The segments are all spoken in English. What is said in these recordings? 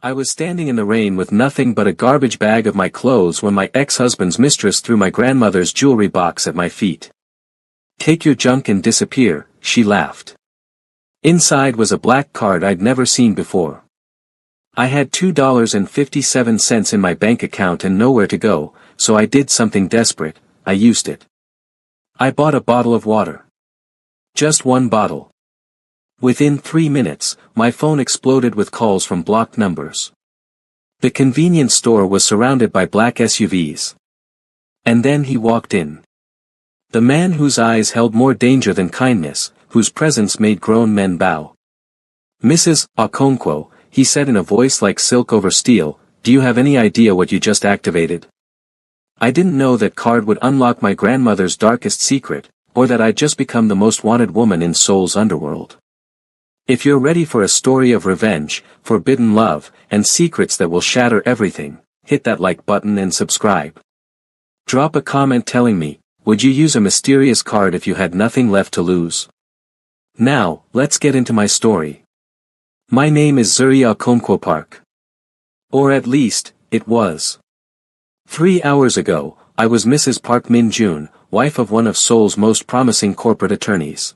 I was standing in the rain with nothing but a garbage bag of my clothes when my ex-husband's mistress threw my grandmother's jewelry box at my feet. "Take your junk and disappear," she laughed. Inside was a black card I'd never seen before. I had $2.57 in my bank account and nowhere to go, so I did something desperate. I used it. I bought a bottle of water. Just one bottle. Within 3 minutes, my phone exploded with calls from blocked numbers. The convenience store was surrounded by black SUVs. And then he walked in. The man whose eyes held more danger than kindness, whose presence made grown men bow. "Mrs. Okonkwo," he said in a voice like silk over steel, "do you have any idea what you just activated?" I didn't know that card would unlock my grandmother's darkest secret, or that I'd just become the most wanted woman in Seoul's underworld. If you're ready for a story of revenge, forbidden love, and secrets that will shatter everything, hit that like button and subscribe. Drop a comment telling me, would you use a mysterious card if you had nothing left to lose? Now, let's get into my story. My name is Zuri Okonkwo Park. Or at least, it was. 3 hours ago, I was Mrs. Park Min-jun, wife of one of Seoul's most promising corporate attorneys.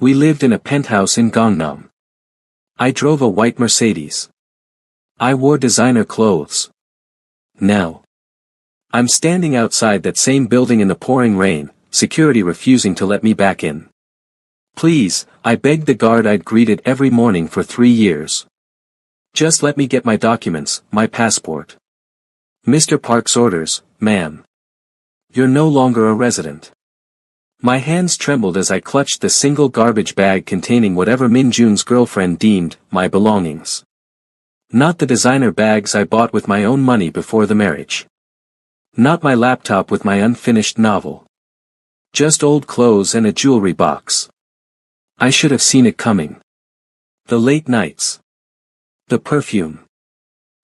We lived in a penthouse in Gangnam. I drove a white Mercedes. I wore designer clothes. Now, I'm standing outside that same building in the pouring rain, security refusing to let me back in. "Please," I begged the guard I'd greeted every morning for 3 years. "Just let me get my documents, my passport." "Mr. Park's orders, ma'am. You're no longer a resident." My hands trembled as I clutched the single garbage bag containing whatever Min-jun's girlfriend deemed my belongings. Not the designer bags I bought with my own money before the marriage. Not my laptop with my unfinished novel. Just old clothes and a jewelry box. I should have seen it coming. The late nights. The perfume.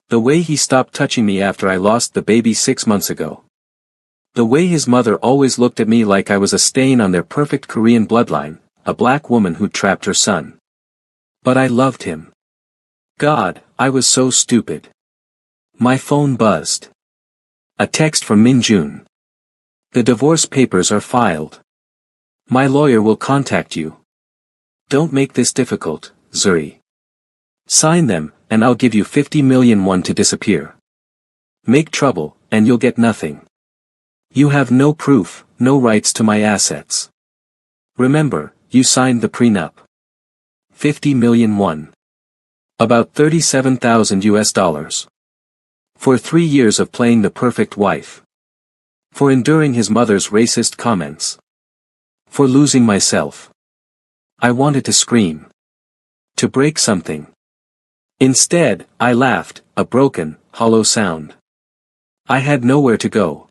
The way he stopped touching me after I lost the baby 6 months ago. The way his mother always looked at me like I was a stain on their perfect Korean bloodline, a black woman who trapped her son. But I loved him. God, I was so stupid. My phone buzzed. A text from Min-jun. "The divorce papers are filed. My lawyer will contact you. Don't make this difficult, Zuri. Sign them, and I'll give you 50 million won to disappear. Make trouble, and you'll get nothing. You have no proof, no rights to my assets. Remember, you signed the prenup. 50 million won. About $37,000. For 3 years of playing the perfect wife. For enduring his mother's racist comments. For losing myself. I wanted to scream. To break something. Instead, I laughed, a broken, hollow sound. I had nowhere to go.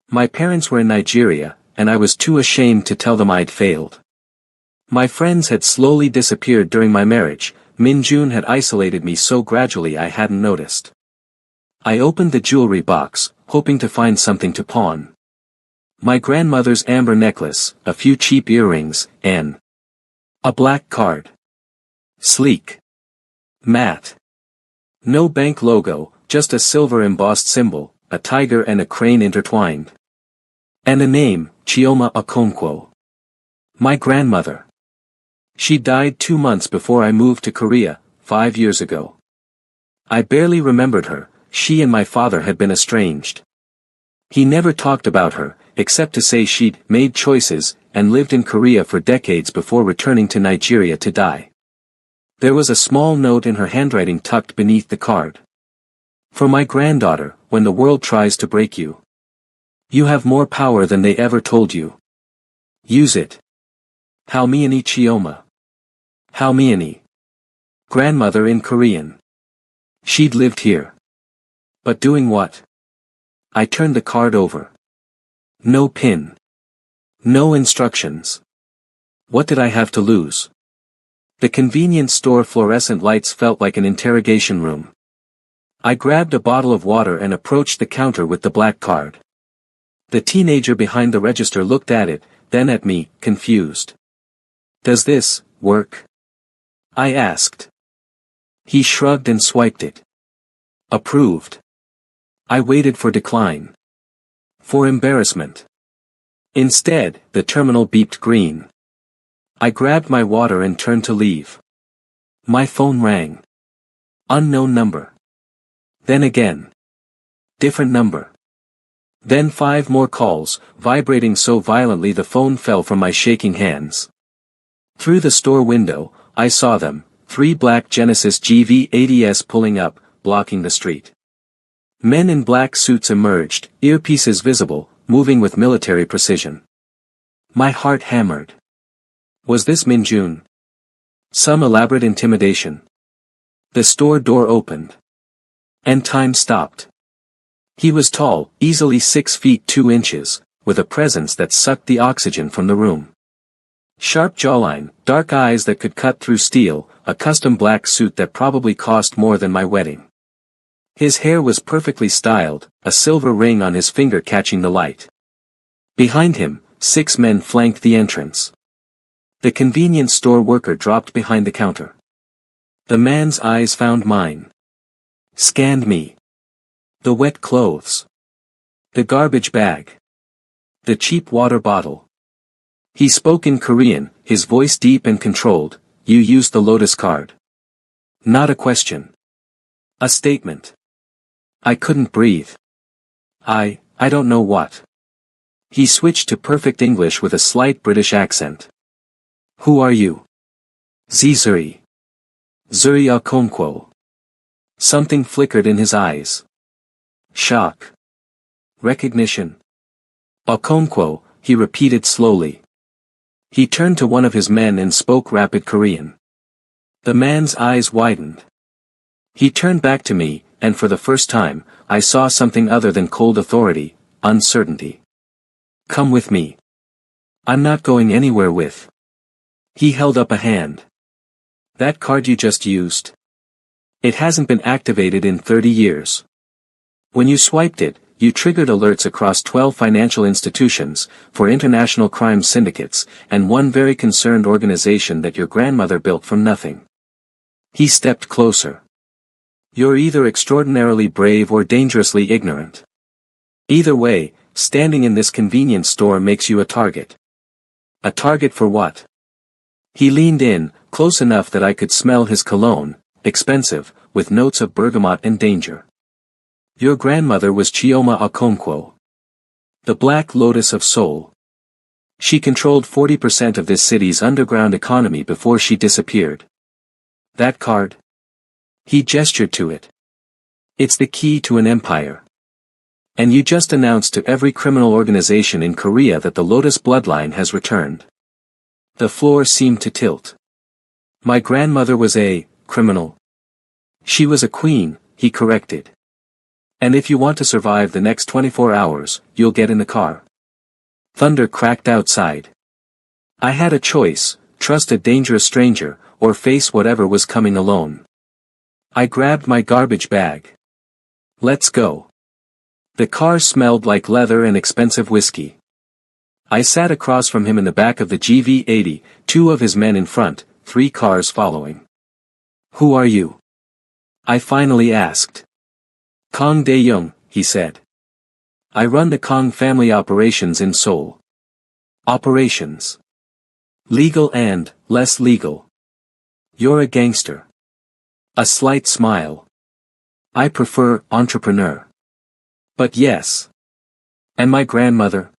My parents were in Nigeria, and I was too ashamed to tell them I'd failed. My friends had slowly disappeared during my marriage. Min-jun had isolated me so gradually I hadn't noticed. I opened the jewelry box, hoping to find something to pawn. My grandmother's amber necklace, a few cheap earrings, and a black card. Sleek. Matte. No bank logo, just a silver embossed symbol, a tiger and a crane intertwined. And a name, Chioma Okonkwo. My grandmother. She died 2 months before I moved to Korea, 5 years ago. I barely remembered her. She and my father had been estranged. He never talked about her, except to say she'd made choices, and lived in Korea for decades before returning to Nigeria to die. There was a small note in her handwriting tucked beneath the card. For my granddaughter, when the world tries to break you. You have more power than they ever told you. Use it. Halmiani Chioma. Halmiani. Grandmother in Korean. She'd lived here. But doing what? I turned the card over. No pin. No instructions. What did I have to lose? The convenience store fluorescent lights felt like an interrogation room. I grabbed a bottle of water and approached the counter with the black card. The teenager behind the register looked at it, then at me, confused. "Does this work?" I asked. He shrugged and swiped it. Approved. I waited for decline. For embarrassment. Instead, the terminal beeped green. I grabbed my water and turned to leave. My phone rang. Unknown number. Then again. Different number. Then 5 more calls, vibrating so violently the phone fell from my shaking hands. Through the store window, I saw them, 3 black Genesis GV80s pulling up, blocking the street. Men in black suits emerged, earpieces visible, moving with military precision. My heart hammered. Was this Minjun? Some elaborate intimidation? The store door opened. And time stopped. He was tall, easily 6 feet 2 inches, with a presence that sucked the oxygen from the room. Sharp jawline, dark eyes that could cut through steel, a custom black suit that probably cost more than my wedding. His hair was perfectly styled, a silver ring on his finger catching the light. Behind him, 6 men flanked the entrance. The convenience store worker dropped behind the counter. The man's eyes found mine. Scanned me. The wet clothes. The garbage bag. The cheap water bottle. He spoke in Korean, his voice deep and controlled. You used the Lotus card. Not a question. A statement. I couldn't breathe. I don't know what. He switched to perfect English with a slight British accent. Who are you? Zuri. Zuri Okonkwo. Something flickered in his eyes. Shock. Recognition. Okonkwo, he repeated slowly. He turned to one of his men and spoke rapid Korean. The man's eyes widened. He turned back to me, and for the first time, I saw something other than cold authority, uncertainty. Come with me. I'm not going anywhere with. He held up a hand. That card you just used? It hasn't been activated in 30 years. When you swiped it, you triggered alerts across 12 financial institutions, for international crime syndicates, and one very concerned organization that your grandmother built from nothing. He stepped closer. You're either extraordinarily brave or dangerously ignorant. Either way, standing in this convenience store makes you a target. A target for what? He leaned in, close enough that I could smell his cologne, expensive, with notes of bergamot and danger. Your grandmother was Chioma Okonkwo. The Black Lotus of Seoul. She controlled 40% of this city's underground economy before she disappeared. That card? He gestured to it. It's the key to an empire. And you just announced to every criminal organization in Korea that the Lotus bloodline has returned. The floor seemed to tilt. My grandmother was a criminal. She was a queen, he corrected. And if you want to survive the next 24 hours, you'll get in the car. Thunder cracked outside. I had a choice, trust a dangerous stranger, or face whatever was coming alone. I grabbed my garbage bag. Let's go. The car smelled like leather and expensive whiskey. I sat across from him in the back of the GV80, 2 of his men in front, 3 cars following. Who are you? I finally asked. Kong Dae-young, he said. I run the Kong family operations in Seoul. Operations. Legal and, less legal. You're a gangster. A slight smile. I prefer entrepreneur. But yes. And my grandmother?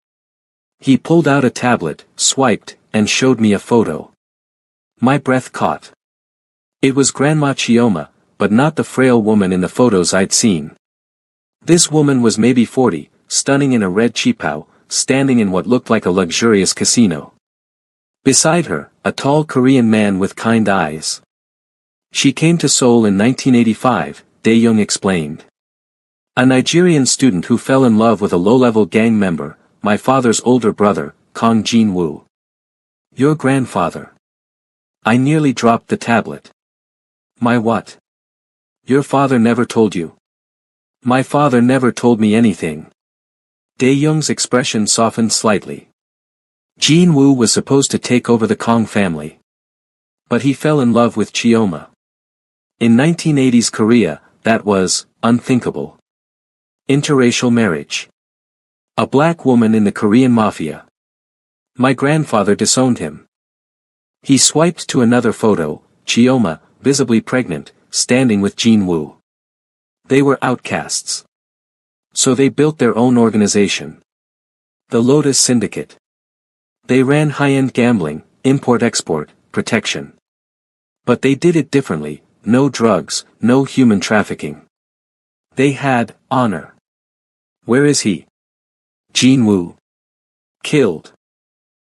He pulled out a tablet, swiped, and showed me a photo. My breath caught. It was Grandma Chioma, but not the frail woman in the photos I'd seen. This woman was maybe 40, stunning in a red chipao, standing in what looked like a luxurious casino. Beside her, a tall Korean man with kind eyes. She came to Seoul in 1985, Dae-young explained. A Nigerian student who fell in love with a low-level gang member, my father's older brother, Kong Jin-woo. Your grandfather. I nearly dropped the tablet. My what? Your father never told you. My father never told me anything. Dae-young's expression softened slightly. Jin-woo was supposed to take over the Kong family. But he fell in love with Chioma. In 1980s Korea, that was unthinkable. Interracial marriage. A black woman in the Korean Mafia. My grandfather disowned him. He swiped to another photo, Chioma, visibly pregnant, standing with Jin Woo. They were outcasts. So they built their own organization. The Lotus Syndicate. They ran high-end gambling, import-export, protection. But they did it differently, no drugs, no human trafficking. They had honor. Where is he? Jin Woo. Killed.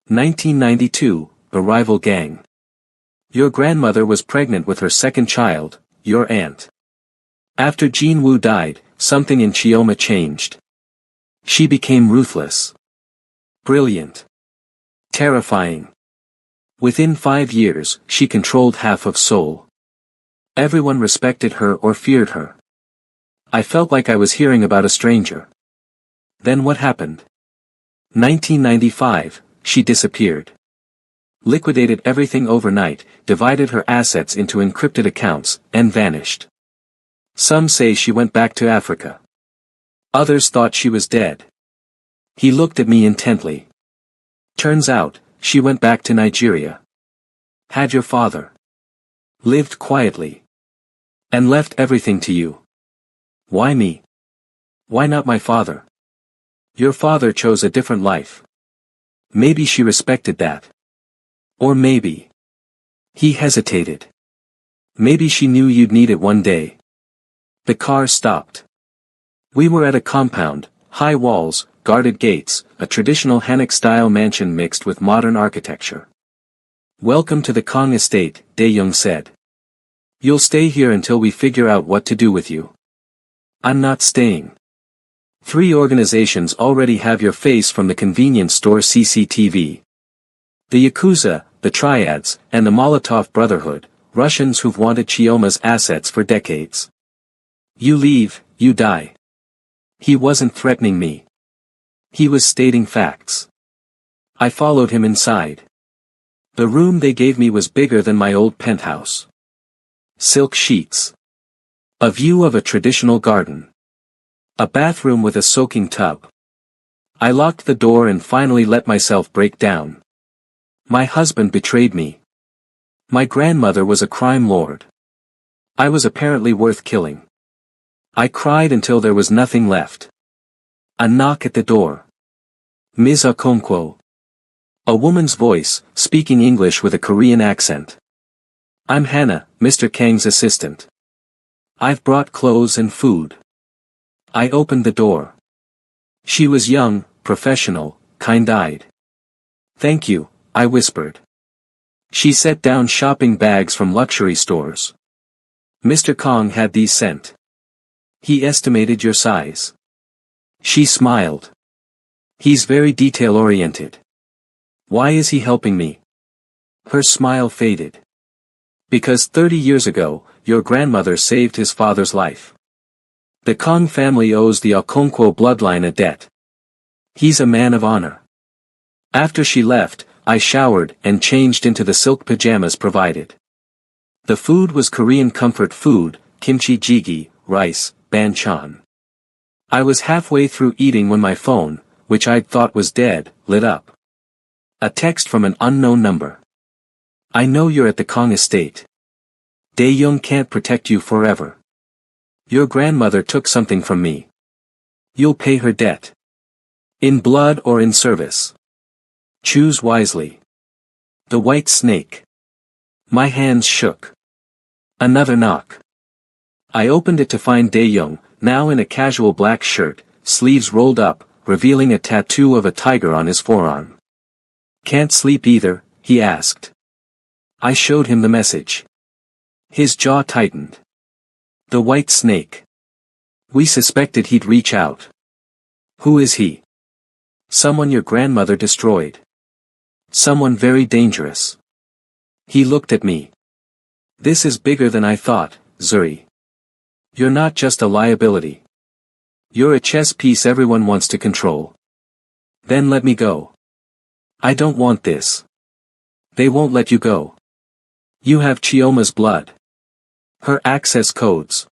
1992, the rival gang. Your grandmother was pregnant with her second child, your aunt. After Jin Woo died, something in Chioma changed. She became ruthless. Brilliant. Terrifying. Within 5 years, she controlled half of Seoul. Everyone respected her or feared her. I felt like I was hearing about a stranger. Then what happened? 1995, she disappeared. Liquidated everything overnight, divided her assets into encrypted accounts, and vanished. Some say she went back to Africa. Others thought she was dead. He looked at me intently. Turns out, she went back to Nigeria. Had your father. Lived quietly. And left everything to you. Why me? Why not my father? Your father chose a different life. Maybe she respected that. Or maybe. He hesitated. Maybe she knew you'd need it one day. The car stopped. We were at a compound, high walls, guarded gates, a traditional Hanok-style mansion mixed with modern architecture. Welcome to the Kong estate, Dae-young said. You'll stay here until we figure out what to do with you. I'm not staying. 3 organizations already have your face from the convenience store CCTV. The Yakuza, the Triads, and the Molotov Brotherhood, Russians who've wanted Chioma's assets for decades. You leave, you die. He wasn't threatening me. He was stating facts. I followed him inside. The room they gave me was bigger than my old penthouse. Silk sheets. A view of a traditional garden. A bathroom with a soaking tub. I locked the door and finally let myself break down. My husband betrayed me. My grandmother was a crime lord. I was apparently worth killing. I cried until there was nothing left. A knock at the door. Ms. Okonkwo. A woman's voice, speaking English with a Korean accent. I'm Hannah, Mr. Kang's assistant. I've brought clothes and food. I opened the door. She was young, professional, kind-eyed. Thank you, I whispered. She set down shopping bags from luxury stores. Mr. Kong had these sent. He estimated your size. She smiled. He's very detail-oriented. Why is he helping me? Her smile faded. Because 30 years ago, your grandmother saved his father's life. The Kong family owes the Okonkwo bloodline a debt. He's a man of honor. After she left, I showered and changed into the silk pajamas provided. The food was Korean comfort food, kimchi jjigae, rice, banchan. I was halfway through eating when my phone, which I'd thought was dead, lit up. A text from an unknown number. I know you're at the Kong estate. Dae-young can't protect you forever. Your grandmother took something from me. You'll pay her debt. In blood or in service. Choose wisely. The white snake. My hands shook. Another knock. I opened it to find Dae-young, now in a casual black shirt, sleeves rolled up, revealing a tattoo of a tiger on his forearm. Can't sleep either, he asked. I showed him the message. His jaw tightened. The white snake. We suspected he'd reach out. Who is he? Someone your grandmother destroyed. Someone very dangerous. He looked at me. This is bigger than I thought, Zuri. You're not just a liability. You're a chess piece everyone wants to control. Then let me go. I don't want this. They won't let you go. You have Chioma's blood. Her access codes.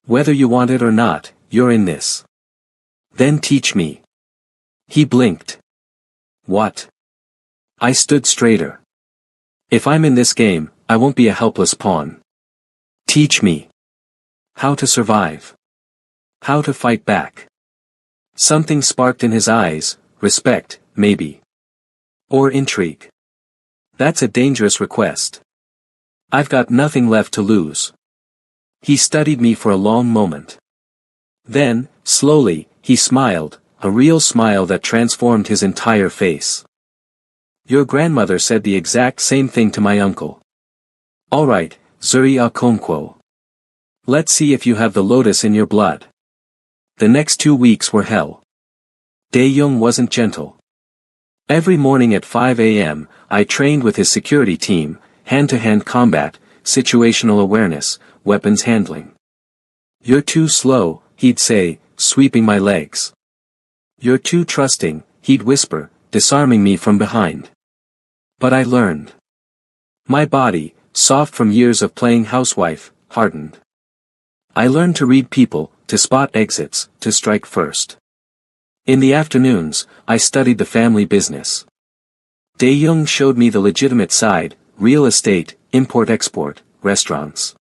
Whether you want it or not, you're in this. Then teach me. He blinked. What? I stood straighter. If I'm in this game, I won't be a helpless pawn. Teach me. How to survive. How to fight back. Something sparked in his eyes, respect, maybe. Or intrigue. That's a dangerous request. I've got nothing left to lose. He studied me for a long moment. Then, slowly, he smiled, a real smile that transformed his entire face. Your grandmother said the exact same thing to my uncle. All right, Zuri Okonkwo. Let's see if you have the lotus in your blood. The next 2 weeks were hell. Dae-young wasn't gentle. Every morning at 5 a.m., I trained with his security team, hand-to-hand combat, situational awareness, weapons handling. You're too slow, he'd say, sweeping my legs. You're too trusting, he'd whisper, disarming me from behind. But I learned. My body, soft from years of playing housewife, hardened. I learned to read people, to spot exits, to strike first. In the afternoons, I studied the family business. Dae-young showed me the legitimate side, real estate, import-export, restaurants.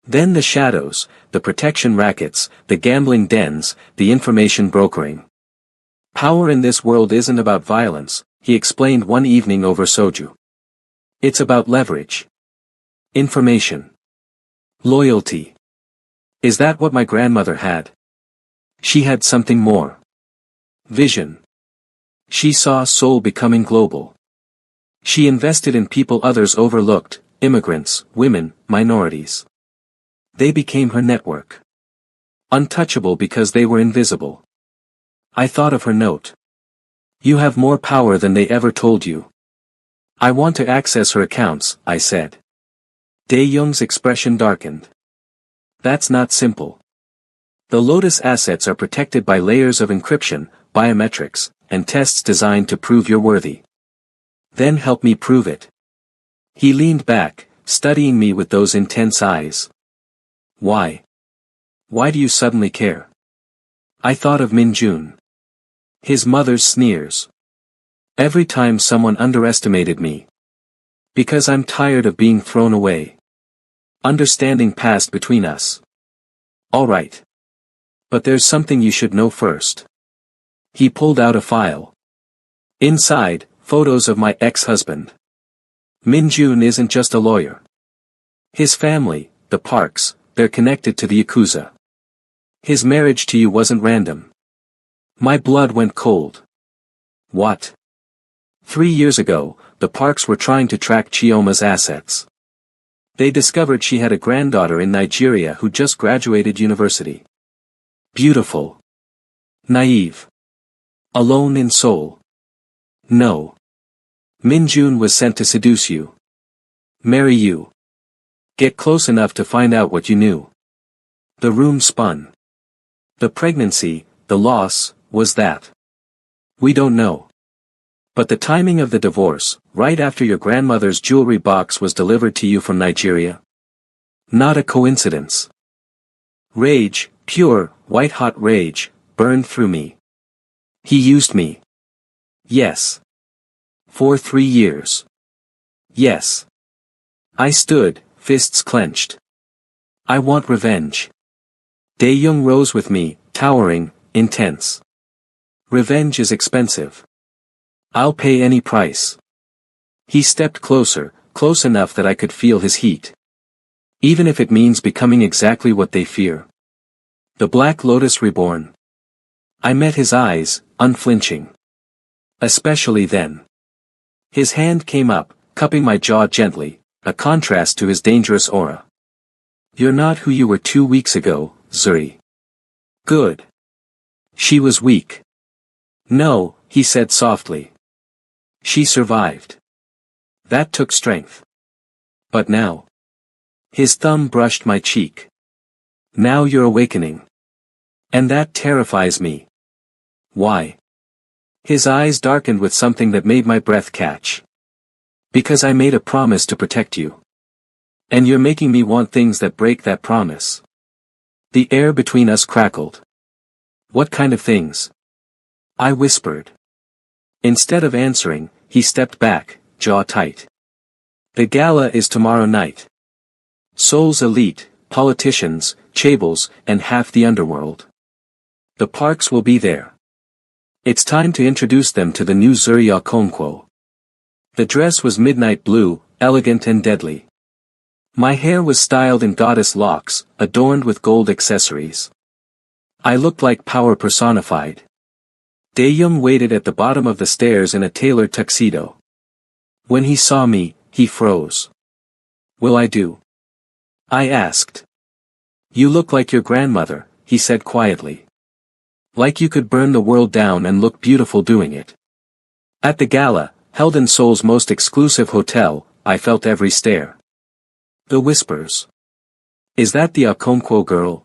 Then the shadows, the protection rackets, the gambling dens, the information brokering. Power in this world isn't about violence, he explained one evening over soju. It's about leverage. Information. Loyalty. Is that what my grandmother had? She had something more. Vision. She saw Seoul becoming global. She invested in people others overlooked, immigrants, women, minorities. They became her network. Untouchable because they were invisible. I thought of her note. You have more power than they ever told you. I want to access her accounts, I said. Dae-young's expression darkened. That's not simple. The Lotus assets are protected by layers of encryption, biometrics, and tests designed to prove you're worthy. Then help me prove it. He leaned back, studying me with those intense eyes. Why? Why do you suddenly care? I thought of Min-jun. His mother's sneers. Every time someone underestimated me. Because I'm tired of being thrown away. Understanding passed between us. All right. But there's something you should know first. He pulled out a file. Inside, photos of my ex-husband. Min-jun isn't just a lawyer. His family, the Parks, they're connected to the Yakuza. His marriage to you wasn't random. My blood went cold. What? 3 years ago, the Parks were trying to track Chioma's assets. They discovered she had a granddaughter in Nigeria who just graduated university. Beautiful. Naive. Alone in Seoul. No. Min-jun was sent to seduce you. Marry you. Get close enough to find out what you knew. The room spun. The pregnancy, the loss, was that? We don't know. But the timing of the divorce, right after your grandmother's jewelry box was delivered to you from Nigeria? Not a coincidence. Rage, pure, white-hot rage, burned through me. He used me. Yes. For 3 years. Yes. I stood, fists clenched. I want revenge. Dae-young rose with me, towering, intense. Revenge is expensive. I'll pay any price. He stepped closer, close enough that I could feel his heat. Even if it means becoming exactly what they fear. The Black Lotus reborn. I met his eyes, unflinching. Especially then. His hand came up, cupping my jaw gently, a contrast to his dangerous aura. You're not who you were 2 weeks ago, Zuri. Good. She was weak. No, he said softly. She survived. That took strength. But now. His thumb brushed my cheek. Now you're awakening. And that terrifies me. Why? His eyes darkened with something that made my breath catch. Because I made a promise to protect you. And you're making me want things that break that promise. The air between us crackled. What kind of things? I whispered. Instead of answering, he stepped back, jaw tight. The gala is tomorrow night. Seoul's elite, politicians, chaebols, and half the underworld. The Parks will be there. It's time to introduce them to the new Zuri Okonkwo. The dress was midnight blue, elegant and deadly. My hair was styled in goddess locks, adorned with gold accessories. I looked like power personified. Dae-young waited at the bottom of the stairs in a tailored tuxedo. When he saw me, he froze. Will I do? I asked. You look like your grandmother, he said quietly. Like you could burn the world down and look beautiful doing it. At the gala, held in Seoul's most exclusive hotel, I felt every stare. The whispers. Is that the Okonkwo girl?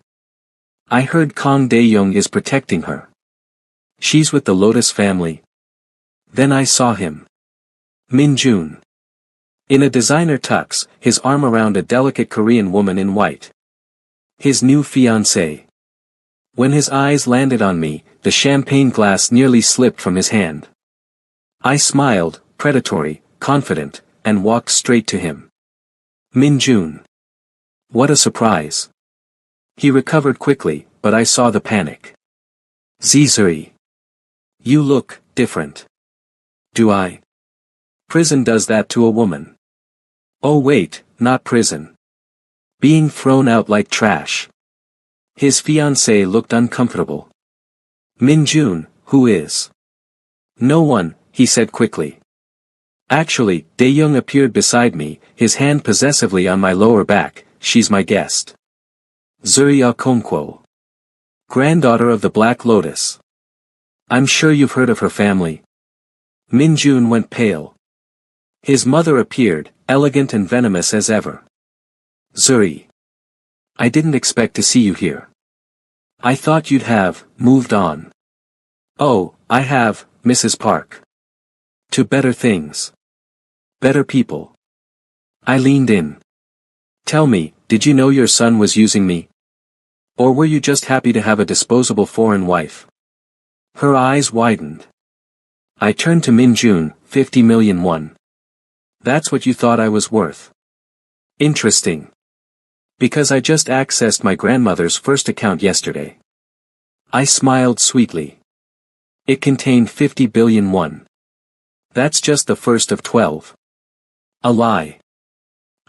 I heard Kang Dae-young is protecting her. She's with the Lotus family. Then I saw him. Min-jun. In a designer tux, his arm around a delicate Korean woman in white. His new fiancée. When his eyes landed on me, the champagne glass nearly slipped from his hand. I smiled, predatory, confident, and walked straight to him. Min-jun. What a surprise. He recovered quickly, but I saw the panic. Zuri. You look different. Do I? Prison does that to a woman. Oh wait, not prison. Being thrown out like trash. His fiancée looked uncomfortable. Min-jun, who is? No one, he said quickly. Actually, Dae-young appeared beside me, his hand possessively on my lower back. She's my guest. Zuri Okonkwo. Granddaughter of the Black Lotus. I'm sure you've heard of her family. Min-jun went pale. His mother appeared, elegant and venomous as ever. Zuri. I didn't expect to see you here. I thought you'd have moved on. Oh, I have, Mrs. Park. To better things. Better people. I leaned in. Tell me, did you know your son was using me? Or were you just happy to have a disposable foreign wife? Her eyes widened. I turned to Min-jun, 50 million won. That's what you thought I was worth. Interesting. Because I just accessed my grandmother's first account yesterday. I smiled sweetly. It contained 50 billion won. That's just the first of 12. A lie.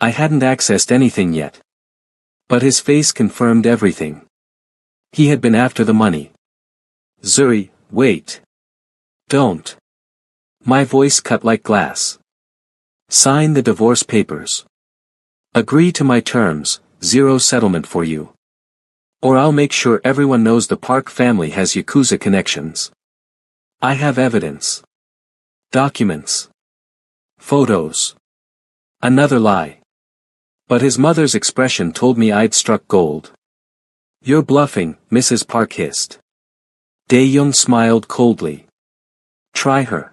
I hadn't accessed anything yet. But his face confirmed everything. He had been after the money. Zuri, wait. Don't. My voice cut like glass. Sign the divorce papers. Agree to my terms, zero settlement for you. Or I'll make sure everyone knows the Park family has Yakuza connections. I have evidence. Documents. Photos. Another lie. But his mother's expression told me I'd struck gold. You're bluffing, Mrs. Park hissed. Dae-young smiled coldly. Try her.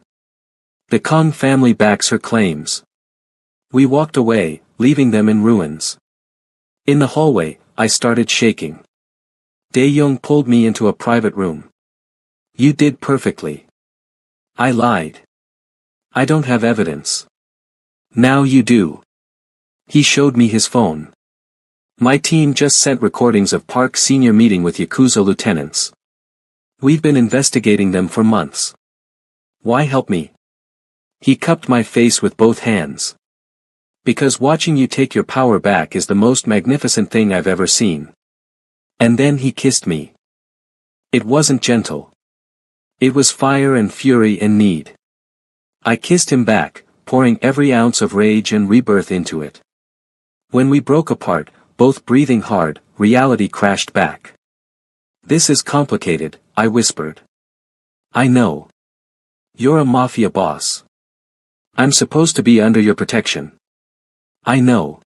The Kang family backs her claims. We walked away, leaving them in ruins. In the hallway, I started shaking. Dae-young pulled me into a private room. You did perfectly. I lied. I don't have evidence. Now you do. He showed me his phone. My team just sent recordings of Park's senior meeting with Yakuza lieutenants. We've been investigating them for months. Why help me? He cupped my face with both hands. Because watching you take your power back is the most magnificent thing I've ever seen. And then he kissed me. It wasn't gentle. It was fire and fury and need. I kissed him back, pouring every ounce of rage and rebirth into it. When we broke apart, both breathing hard, reality crashed back. This is complicated, I whispered. I know. You're a mafia boss. I'm supposed to be under your protection. I know.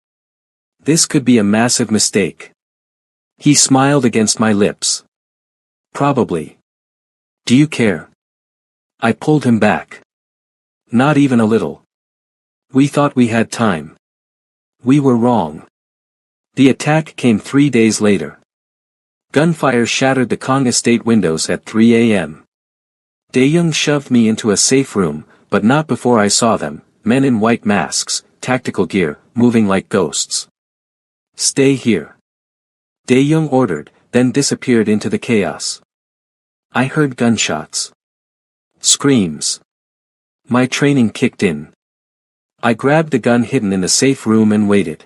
This could be a massive mistake. He smiled against my lips. Probably. Do you care? I pulled him back. Not even a little. We thought we had time. We were wrong. The attack came 3 days later. Gunfire shattered the Kong estate windows at 3 a.m. Dae-young shoved me into a safe room, but not before I saw them, men in white masks, tactical gear, moving like ghosts. Stay here. Dae-young ordered, then disappeared into the chaos. I heard gunshots. Screams. My training kicked in. I grabbed the gun hidden in the safe room and waited.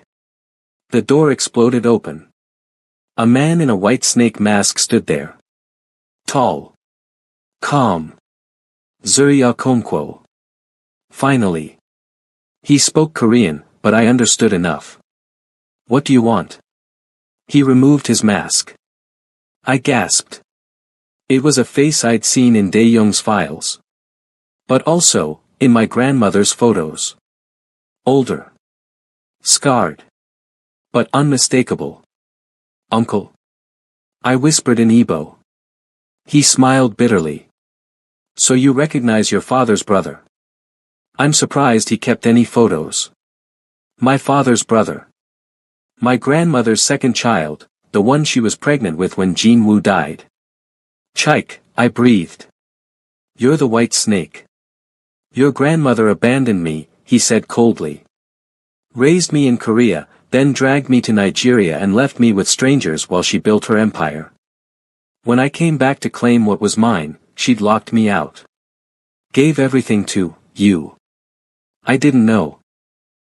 The door exploded open. A man in a white snake mask stood there. Tall. Calm. Zuriya Komkwo. Finally. He spoke Korean, but I understood enough. What do you want? He removed his mask. I gasped. It was a face I'd seen in Dae-young's files. But also, in my grandmother's photos. Older. Scarred. But unmistakable. Uncle. I whispered in Igbo. He smiled bitterly. So you recognize your father's brother? I'm surprised he kept any photos. My father's brother. My grandmother's second child, the one she was pregnant with when Jin-woo died. Chike, I breathed. You're the white snake. Your grandmother abandoned me, he said coldly. Raised me in Korea, then dragged me to Nigeria and left me with strangers while she built her empire. When I came back to claim what was mine, she'd locked me out. Gave everything to you. I didn't know.